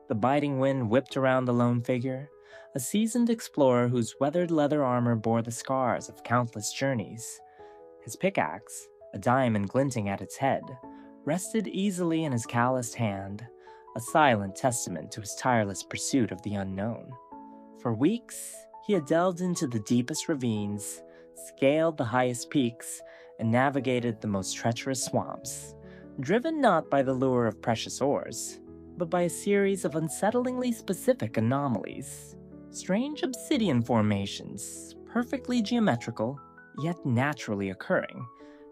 The biting wind whipped around the lone figure, a seasoned explorer whose weathered leather armor bore the scars of countless journeys. His pickaxe, a diamond glinting at its head, rested easily in his calloused hand, a silent testament to his tireless pursuit of the unknown. For weeks, he had delved into the deepest ravines, scaled the highest peaks, and navigated the most treacherous swamps, driven not by the lure of precious ores, but by a series of unsettlingly specific anomalies. Strange obsidian formations, perfectly geometrical, yet naturally occurring,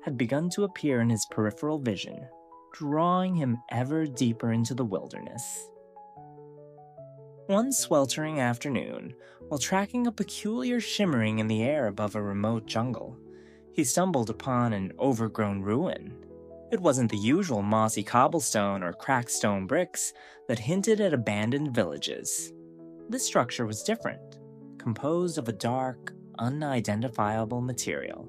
had begun to appear in his peripheral vision, drawing him ever deeper into the wilderness. One sweltering afternoon, while tracking a peculiar shimmering in the air above a remote jungle, he stumbled upon an overgrown ruin. It wasn't the usual mossy cobblestone or cracked stone bricks that hinted at abandoned villages. This structure was different, composed of a dark, unidentifiable material,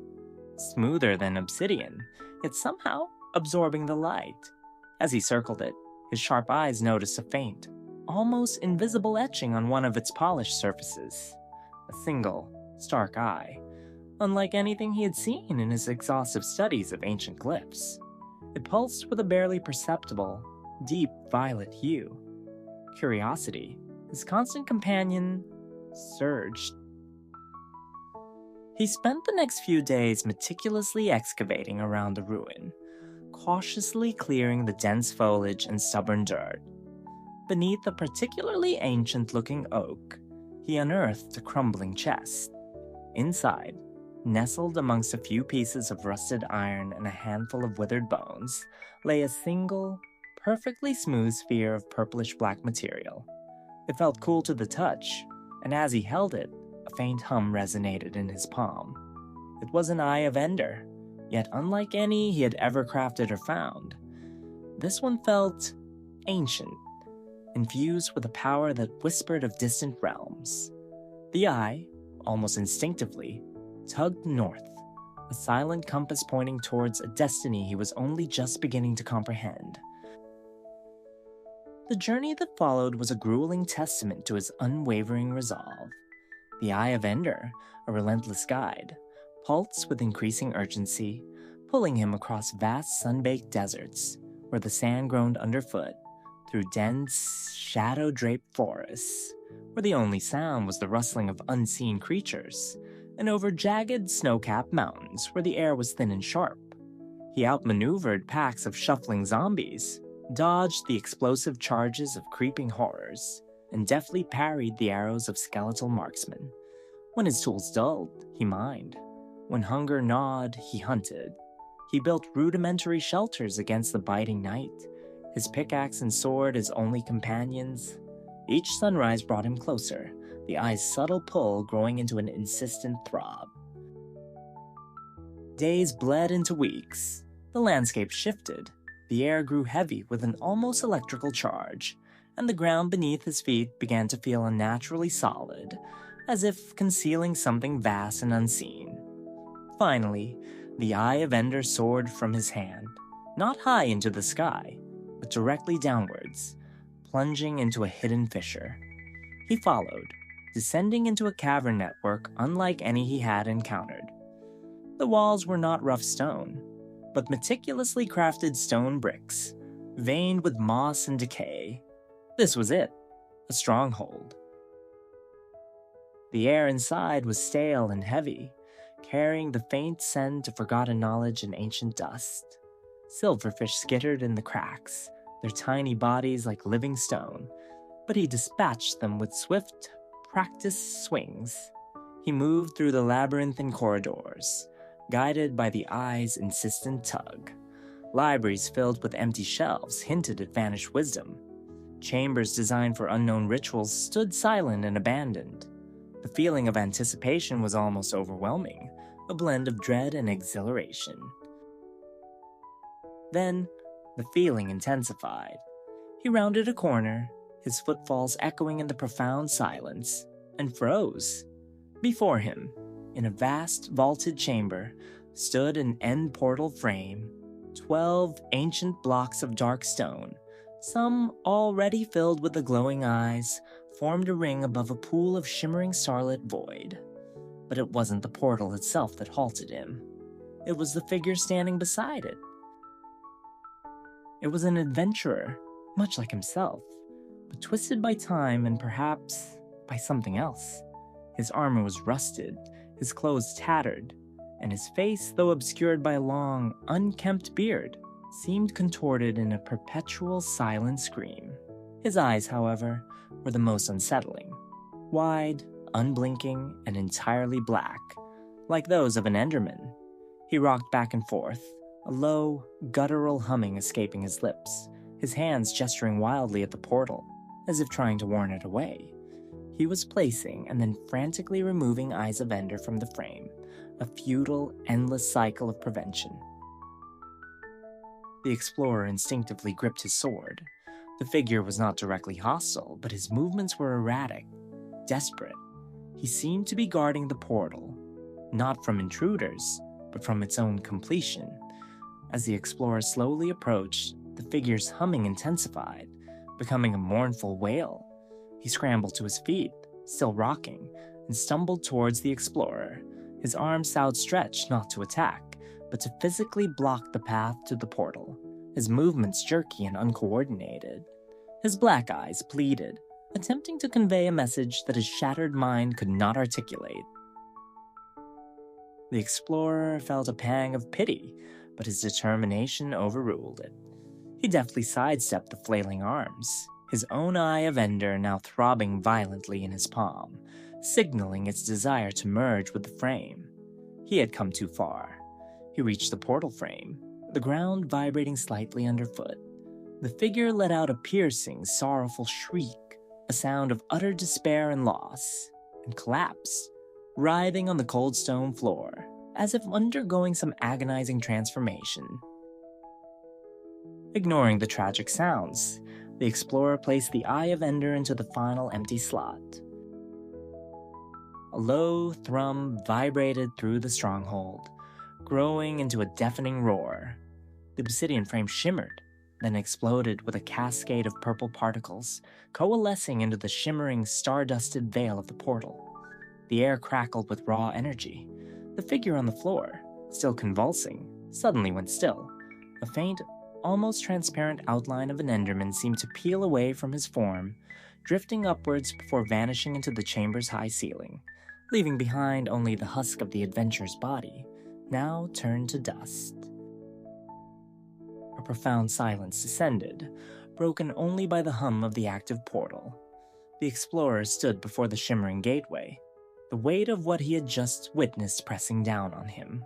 smoother than obsidian, yet somehow absorbing the light. As he circled it, his sharp eyes noticed a faint, almost invisible etching on one of its polished surfaces. A single, stark eye, unlike anything he had seen in his exhaustive studies of ancient glyphs. It pulsed with a barely perceptible, deep violet hue. Curiosity, his constant companion, surged. He spent the next few days meticulously excavating around the ruin, cautiously clearing the dense foliage and stubborn dirt. Beneath a particularly ancient-looking oak, he unearthed a crumbling chest. Inside, nestled amongst a few pieces of rusted iron and a handful of withered bones, lay a single, perfectly smooth sphere of purplish-black material. It felt cool to the touch, and as he held it, a faint hum resonated in his palm. It was an Eye of Ender, yet unlike any he had ever crafted or found. This one felt ancient, infused with a power that whispered of distant realms. The eye, almost instinctively, tugged north, a silent compass pointing towards a destiny he was only just beginning to comprehend. The journey that followed was a grueling testament to his unwavering resolve. The Eye of Ender, a relentless guide, pulsed with increasing urgency, pulling him across vast sun-baked deserts, where the sand groaned underfoot, through dense, shadow-draped forests, where the only sound was the rustling of unseen creatures, and over jagged, snow-capped mountains where the air was thin and sharp. He outmaneuvered packs of shuffling zombies, dodged the explosive charges of creeping horrors, and deftly parried the arrows of skeletal marksmen. When his tools dulled, he mined. When hunger gnawed, he hunted. He built rudimentary shelters against the biting night, his pickaxe and sword his only companions. Each sunrise brought him closer, the eye's subtle pull growing into an insistent throb. Days bled into weeks. The landscape shifted. The air grew heavy with an almost electrical charge, and the ground beneath his feet began to feel unnaturally solid, as if concealing something vast and unseen. Finally, the Eye of Ender soared from his hand, not high into the sky, but directly downwards, plunging into a hidden fissure. He followed, descending into a cavern network unlike any he had encountered. The walls were not rough stone, but meticulously crafted stone bricks, veined with moss and decay. This was it, a stronghold. The air inside was stale and heavy, carrying the faint scent of forgotten knowledge and ancient dust. Silverfish skittered in the cracks, their tiny bodies like living stone, but he dispatched them with swift, practiced swings. He moved through the labyrinthine corridors, guided by the eye's insistent tug. Libraries filled with empty shelves hinted at vanished wisdom. Chambers designed for unknown rituals stood silent and abandoned. The feeling of anticipation was almost overwhelming, a blend of dread and exhilaration. Then, the feeling intensified. He rounded a corner, his footfalls echoing in the profound silence, and froze. Before him, in a vast vaulted chamber, stood an end portal frame, 12 ancient blocks of dark stone, Some, already filled with the glowing eyes, formed a ring above a pool of shimmering starlit void. But it wasn't the portal itself that halted him. It was the figure standing beside it. It was an adventurer, much like himself, but twisted by time and perhaps by something else. His armor was rusted, his clothes tattered, and his face, though obscured by a long, unkempt beard, seemed contorted in a perpetual silent scream. His eyes, however, were the most unsettling. Wide, unblinking, and entirely black, like those of an Enderman. He rocked back and forth, a low, guttural humming escaping his lips, his hands gesturing wildly at the portal, as if trying to warn it away. He was placing and then frantically removing Eyes of Ender from the frame, a futile, endless cycle of prevention. The explorer instinctively gripped his sword. The figure was not directly hostile, but his movements were erratic, desperate. He seemed to be guarding the portal, not from intruders, but from its own completion. As the explorer slowly approached, the figure's humming intensified, becoming a mournful wail. He scrambled to his feet, still rocking, and stumbled towards the explorer, his arms outstretched not to attack, but to physically block the path to the portal, his movements jerky and uncoordinated. His black eyes pleaded, attempting to convey a message that his shattered mind could not articulate. The explorer felt a pang of pity, but his determination overruled it. He deftly sidestepped the flailing arms, his own Eye of Ender now throbbing violently in his palm, signaling its desire to merge with the frame. He had come too far. He reached the portal frame, the ground vibrating slightly underfoot. The figure let out a piercing, sorrowful shriek, a sound of utter despair and loss, and collapsed, writhing on the cold stone floor, as if undergoing some agonizing transformation. Ignoring the tragic sounds, the explorer placed the Eye of Ender into the final empty slot. A low thrum vibrated through the stronghold, growing into a deafening roar. The obsidian frame shimmered, then exploded with a cascade of purple particles, coalescing into the shimmering, star-dusted veil of the portal. The air crackled with raw energy. The figure on the floor, still convulsing, suddenly went still. A faint, almost transparent outline of an Enderman seemed to peel away from his form, drifting upwards before vanishing into the chamber's high ceiling, leaving behind only the husk of the adventurer's body, now turned to dust. A profound silence descended, broken only by the hum of the active portal. The explorer stood before the shimmering gateway, the weight of what he had just witnessed pressing down on him.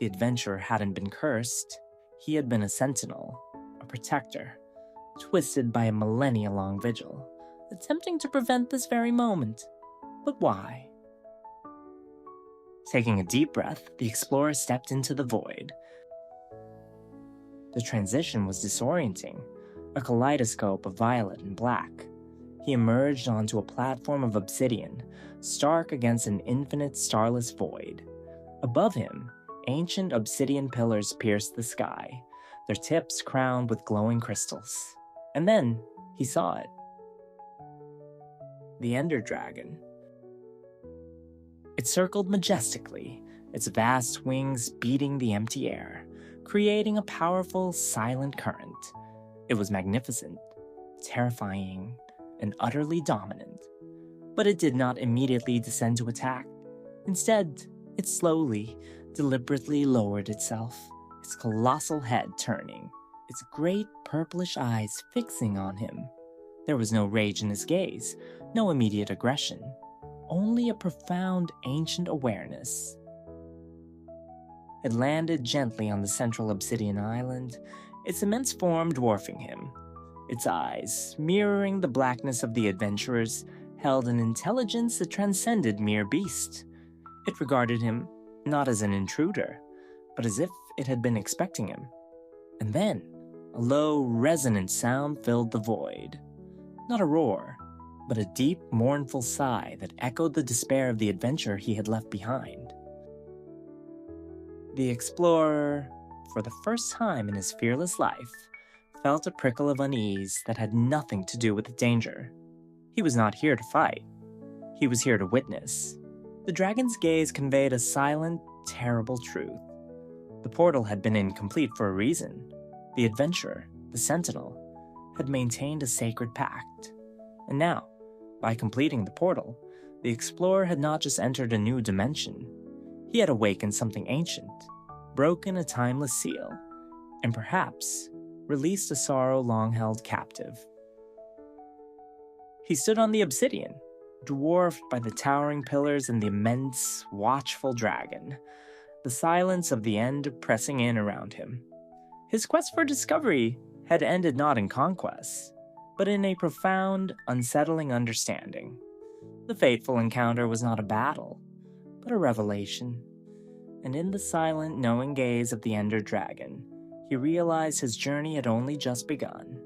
The adventurer hadn't been cursed. He had been a sentinel, a protector, twisted by a millennia-long vigil, attempting to prevent this very moment. But why? Taking a deep breath, the explorer stepped into the void. The transition was disorienting, a kaleidoscope of violet and black. He emerged onto a platform of obsidian, stark against an infinite starless void. Above him, ancient obsidian pillars pierced the sky, their tips crowned with glowing crystals. And then, he saw it. The Ender Dragon. It circled majestically, its vast wings beating the empty air, creating a powerful, silent current. It was magnificent, terrifying, and utterly dominant. But it did not immediately descend to attack. Instead, it slowly, deliberately lowered itself, its colossal head turning, its great purplish eyes fixing on him. There was no rage in his gaze, no immediate aggression, only a profound ancient awareness. It landed gently on the central obsidian island, its immense form dwarfing him. Its eyes, mirroring the blackness of the adventurer's, held an intelligence that transcended mere beast. It regarded him not as an intruder, but as if it had been expecting him. And then, a low, resonant sound filled the void. Not a roar, but a deep, mournful sigh that echoed the despair of the adventure he had left behind. The explorer, for the first time in his fearless life, felt a prickle of unease that had nothing to do with the danger. He was not here to fight. He was here to witness. The dragon's gaze conveyed a silent, terrible truth. The portal had been incomplete for a reason. The adventurer, the sentinel, had maintained a sacred pact. And now, by completing the portal, the explorer had not just entered a new dimension. He had awakened something ancient, broken a timeless seal, and perhaps released a sorrow long held captive. He stood on the obsidian, dwarfed by the towering pillars and the immense, watchful dragon, the silence of the end pressing in around him. His quest for discovery had ended not in conquest, but in a profound, unsettling understanding. The fateful encounter was not a battle, but a revelation. And in the silent, knowing gaze of the Ender Dragon, he realized his journey had only just begun.